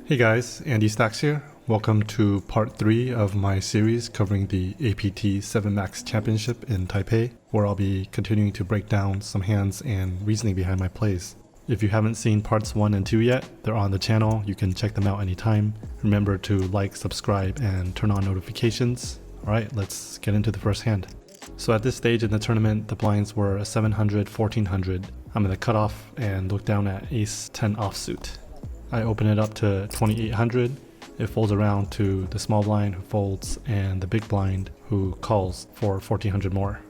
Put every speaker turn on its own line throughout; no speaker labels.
Hey guys, Andy Stacks here. Welcome to part 3 of my series covering the APT 7 Max Championship in Taipei, where I'll be continuing to break down some hands and reasoning behind my plays. If you haven't seen parts 1 and 2 yet, they're on the channel. You can check them out anytime. Remember to like, subscribe, and turn on notifications. Alright, let's get into the first hand. So at this stage in the tournament, the blinds were 700, 1400. I'm in the cutoff and look down at ace 10 offsuit. I open it up to 2800. It folds around to the small blind who folds and the big blind who calls for 1400 more.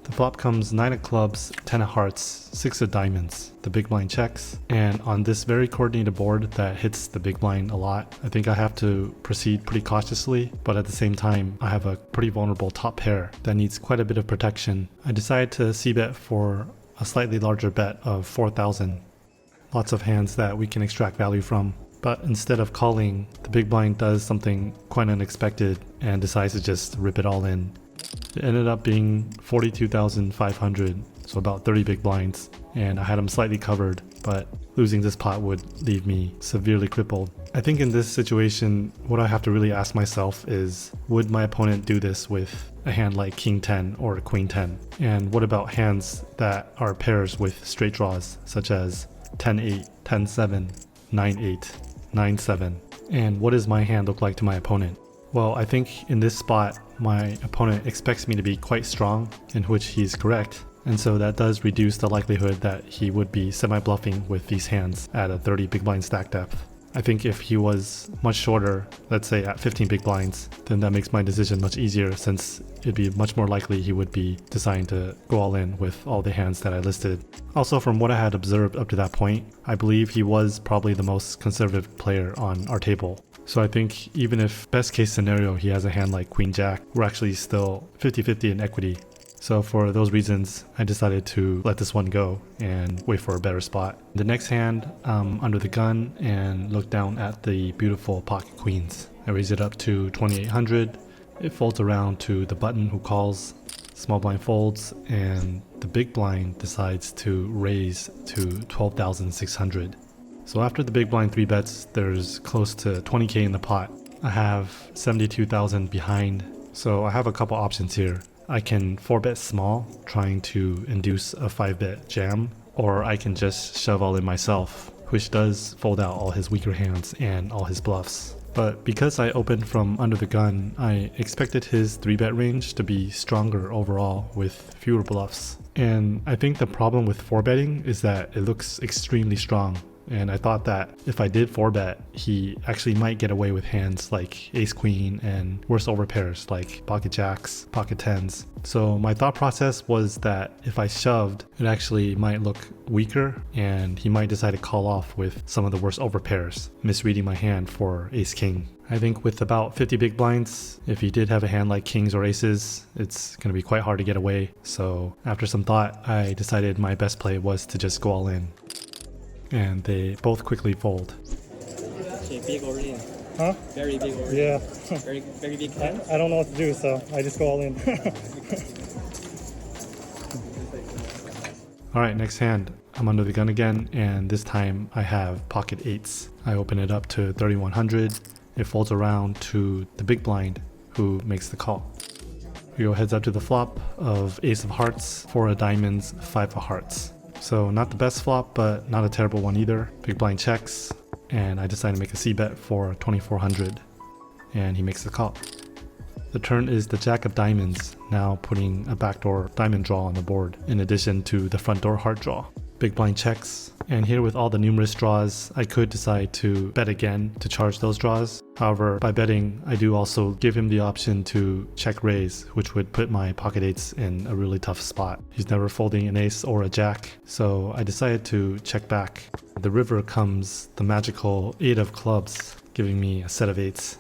The flop comes 9 of clubs, 10 of hearts, 6 of diamonds. The big blind checks, and on this very coordinated board that hits the big blind a lot, I think I have to proceed pretty cautiously, but at the same time I have a pretty vulnerable top pair that needs quite a bit of protection. I decide to c-bet for a slightly larger bet of 4,000. Lots of hands that we can extract value from. But instead of calling, the big blind does something quite unexpected and decides to just rip it all in. It ended up being 42,500, so about 30 big blinds, and I had them slightly covered, but losing this pot would leave me severely crippled. I think in this situation, what I have to really ask myself is, would my opponent do this with a hand like King 10 or Queen 10? And what about hands that are pairs with straight draws, such as 10-8, 10-7, 9-8, 9-7. And what does my hand look like to my opponent? Well, I think in this spot, my opponent expects me to be quite strong, in which he's correct. And so that does reduce the likelihood that he would be semi-bluffing with these hands at a 30 big blind stack depth. I think if he was much shorter, let's say at 15 big blinds, then that makes my decision much easier, since it'd be much more likely he would be deciding to go all in with all the hands that I listed. Also, from what I had observed up to that point, I believe he was probably the most conservative player on our table. So I think even if best case scenario he has a hand like Queen Jack, we're actually still 50-50 in equity. So for those reasons, I decided to let this one go and wait for a better spot. The next hand, under the gun and look down at the beautiful pocket queens. I raise it up to 2800. It folds around to the button who calls. Small blind folds, and the big blind decides to raise to 12,600. So after the big blind 3 bets, there's close to 20k in the pot. I have 72,000 behind, so I have a couple options here. I can 4-bet small, trying to induce a 5-bet jam, or I can just shove all in myself, which does fold out all his weaker hands and all his bluffs. But because I opened from under the gun, I expected his 3-bet range to be stronger overall with fewer bluffs. And I think the problem with 4-betting is that it looks extremely strong. And I thought that if I did 4-bet, he actually might get away with hands like ace-queen and worse overpairs like pocket jacks, pocket tens. So my thought process was that if I shoved, it actually might look weaker and he might decide to call off with some of the worst overpairs, misreading my hand for ace-king. I think with about 50 big blinds, if he did have a hand like kings or aces, it's going to be quite hard to get away. So after some thought, I decided my best play was to just go all in. And they both quickly fold.
Okay, big or in?
Huh?
Very big or in?
Yeah.
Very big hand?
I don't know what to do, so I just go all in.
Alright, next hand. I'm under the gun again, and this time I have pocket 8s. I open it up to 3100. It folds around to the big blind, who makes the call. We go heads up to the flop of ace of hearts, 4 of diamonds, 5 of hearts. So not the best flop, but not a terrible one either. Big blind checks, and I decide to make a c-bet for 2400, and he makes the call. The turn is the jack of diamonds, now putting a backdoor diamond draw on the board, in addition to the front door heart draw. Big blind checks, and here with all the numerous draws, I could decide to bet again to charge those draws. However, by betting, I do also give him the option to check raise, which would put my pocket 8s in a really tough spot. He's never folding an ace or a jack, so I decided to check back. The river comes the magical 8 of clubs, giving me a set of 8s.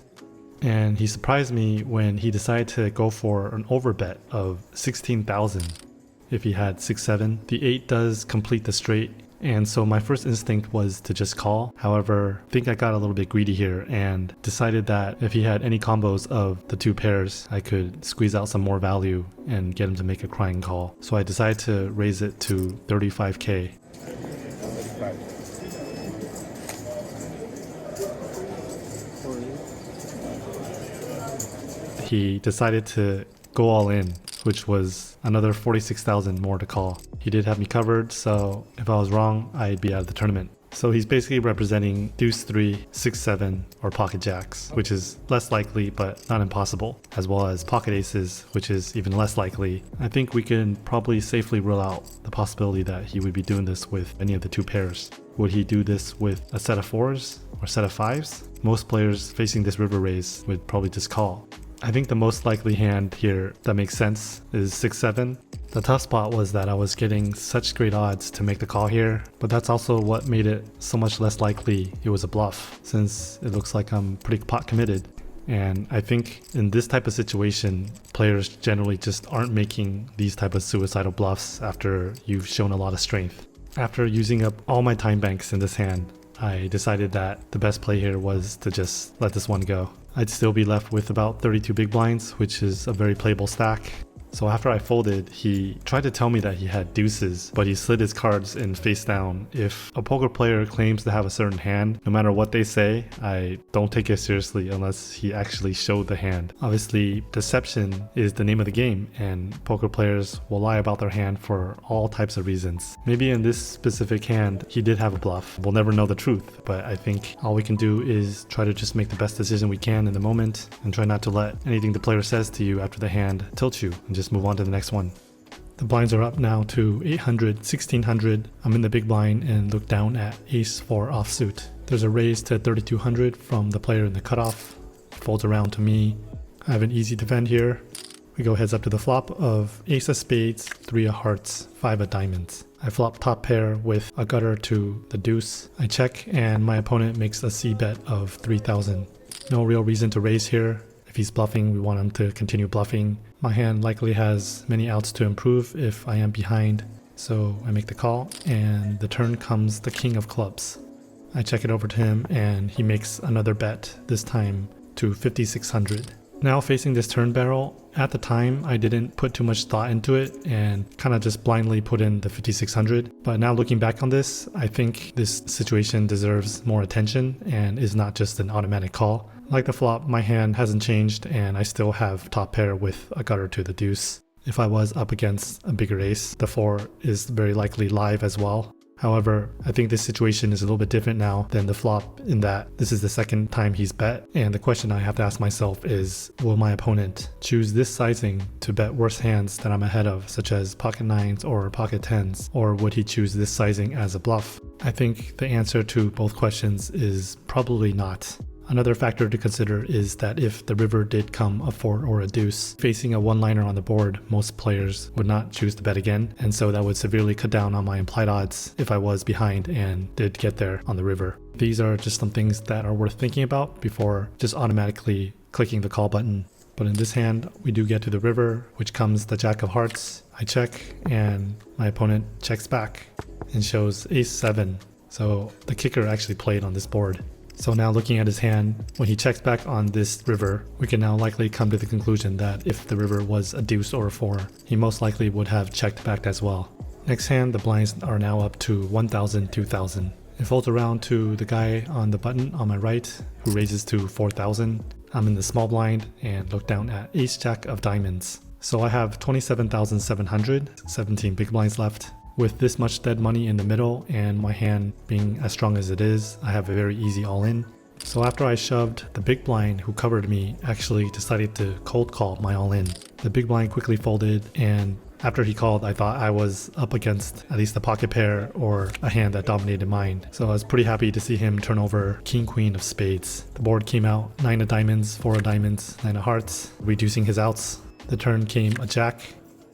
And he surprised me when he decided to go for an overbet of 16,000. If he had 6-7, the 8 does complete the straight, and so my first instinct was to just call. However, I think I got a little bit greedy here and decided that if he had any combos of the 2 pairs, I could squeeze out some more value and get him to make a crying call. So I decided to raise it to 35k.
All in.
He decided to go all in, which was another 46,000 more to call. He did have me covered, so if I was wrong, I'd be out of the tournament. So he's basically representing deuce 3, 6, 7, or pocket jacks, which is less likely but not impossible, as well as pocket aces, which is even less likely. I think we can probably safely rule out the possibility that he would be doing this with any of the two pairs. Would he do this with a set of 4s or set of 5s? Most players facing this river raise would probably just call. I think the most likely hand here that makes sense is 6-7. The tough spot was that I was getting such great odds to make the call here, but that's also what made it so much less likely it was a bluff, since it looks like I'm pretty pot committed. And I think in this type of situation, players generally just aren't making these type of suicidal bluffs after you've shown a lot of strength. After using up all my time banks in this hand, I decided that the best play here was to just let this one go. I'd still be left with about 32 big blinds, which is a very playable stack. So after I folded, he tried to tell me that he had deuces, but he slid his cards in face down. If a poker player claims to have a certain hand, no matter what they say, I don't take it seriously unless he actually showed the hand. Obviously, deception is the name of the game, and poker players will lie about their hand for all types of reasons. Maybe in this specific hand, he did have a bluff. We'll never know the truth, but I think all we can do is try to just make the best decision we can in the moment and try not to let anything the player says to you after the hand tilt you, and just move on to the next one. The blinds are up now to 800, 1600. I'm in the big blind and look down at ace 4 offsuit. There's a raise to 3200 from the player in the cutoff. Folds around to me. I have an easy defend here. We go heads up to the flop of ace of spades, 3 of hearts, 5 of diamonds. I flop top pair with a gutter to the deuce. I check and my opponent makes a C bet of 3000. No real reason to raise here. If he's bluffing, we want him to continue bluffing. My hand likely has many outs to improve if I am behind, so I make the call, and the turn comes the king of clubs. I check it over to him, and he makes another bet, this time to 5600. Now facing this turn barrel, at the time I didn't put too much thought into it and kind of just blindly put in the 5600, but now looking back on this, I think this situation deserves more attention and is not just an automatic call. Like the flop, my hand hasn't changed and I still have top pair with a gutter to the deuce. If I was up against a bigger ace, the 4 is very likely live as well. However, I think this situation is a little bit different now than the flop in that this is the second time he's bet, and the question I have to ask myself is, will my opponent choose this sizing to bet worse hands that I'm ahead of, such as pocket 9s or pocket 10s, or would he choose this sizing as a bluff? I think the answer to both questions is probably not. Another factor to consider is that if the river did come a 4 or a deuce, facing a one-liner on the board, most players would not choose to bet again, and so that would severely cut down on my implied odds if I was behind and did get there on the river. These are just some things that are worth thinking about before just automatically clicking the call button. But in this hand, we do get to the river, which comes the jack of hearts. I check, and my opponent checks back and shows ace 7. So the kicker actually played on this board. So now looking at his hand, when he checks back on this river, we can now likely come to the conclusion that if the river was a deuce or a 4, he most likely would have checked back as well. Next hand, the blinds are now up to 1000, 2000. It folds around to the guy on the button on my right, who raises to 4000. I'm in the small blind and look down at ace jack of diamonds. So I have 27,700, 17 big blinds left. With this much dead money in the middle and my hand being as strong as it is, I have a very easy all-in. So after I shoved, the big blind who covered me actually decided to cold call my all-in. The big blind quickly folded, and after he called, I thought I was up against at least a pocket pair or a hand that dominated mine. So I was pretty happy to see him turn over king queen of spades. The board came out 9 of diamonds, 4 of diamonds, 9 of hearts, reducing his outs. The turn came a jack.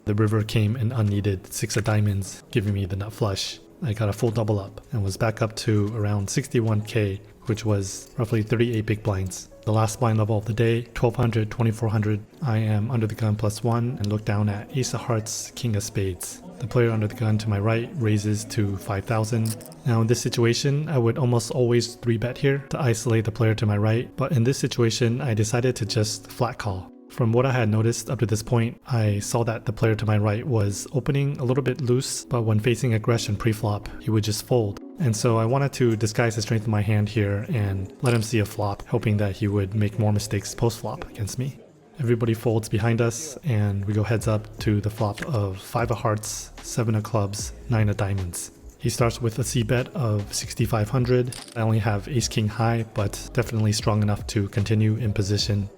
The river came an unneeded 6 of diamonds, giving me the nut flush. I got a full double up and was back up to around 61k, which was roughly 38 big blinds. The last blind level of the day, 1200, 2400. I am under the gun +1 and look down at ace of hearts, king of spades. The player under the gun to my right raises to 5000. Now in this situation, I would almost always 3-bet here to isolate the player to my right, but in this situation, I decided to just flat call. From what I had noticed up to this point, I saw that the player to my right was opening a little bit loose, but when facing aggression pre-flop, he would just fold. And so I wanted to disguise the strength of my hand here and let him see a flop, hoping that he would make more mistakes post-flop against me. Everybody folds behind us, and we go heads up to the flop of 5 of hearts, 7 of clubs, 9 of diamonds. He starts with a c-bet of 6,500. I only have ace-king high, but definitely strong enough to continue in position.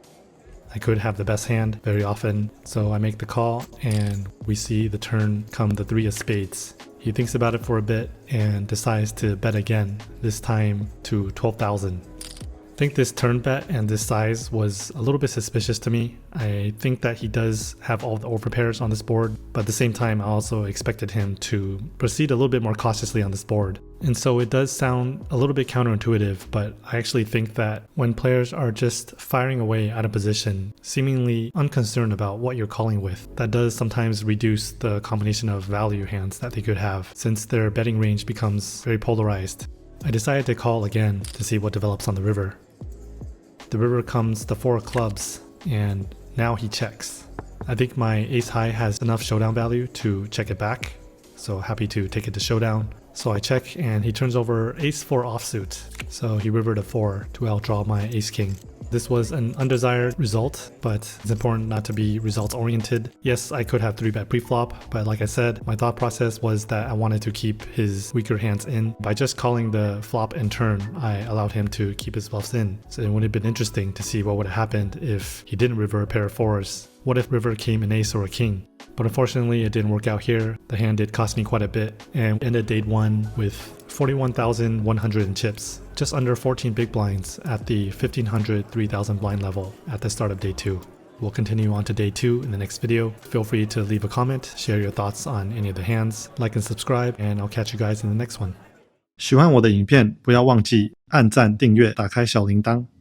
I could have the best hand very often, so I make the call, and we see the turn come the 3 of spades. He thinks about it for a bit and decides to bet again, this time to 12,000. I think this turn bet and this size was a little bit suspicious to me. I think that he does have all the overpairs on this board, but at the same time I also expected him to proceed a little bit more cautiously on this board. And so it does sound a little bit counterintuitive, but I actually think that when players are just firing away out of position, seemingly unconcerned about what you're calling with, that does sometimes reduce the combination of value hands that they could have, since their betting range becomes very polarized. I decided to call again to see what develops on the river. The river comes the 4 of clubs, and now he checks. I think my ace high has enough showdown value to check it back, so happy to take it to showdown. So I check, and he turns over ace 4 offsuit, so he rivered a 4 to outdraw my ace king. This was an undesired result, but it's important not to be results oriented. Yes, I could have 3-bet preflop, but like I said, my thought process was that I wanted to keep his weaker hands in. By just calling the flop and turn, I allowed him to keep his bluffs in. So it would have been interesting to see what would have happened if he didn't river a pair of 4s. What if river came an ace or a king? But unfortunately it didn't work out here. The hand did cost me quite a bit, and ended day 1 with 41,100 in chips, just under 14 big blinds at the 1,500-3,000 blind level at the start of day 2. We'll continue on to day 2 in the next video. Feel free to leave a comment, share your thoughts on any of the hands, like and subscribe, and I'll catch you guys in the next one. 喜欢我的影片，不要忘记按赞、订阅、打开小铃铛。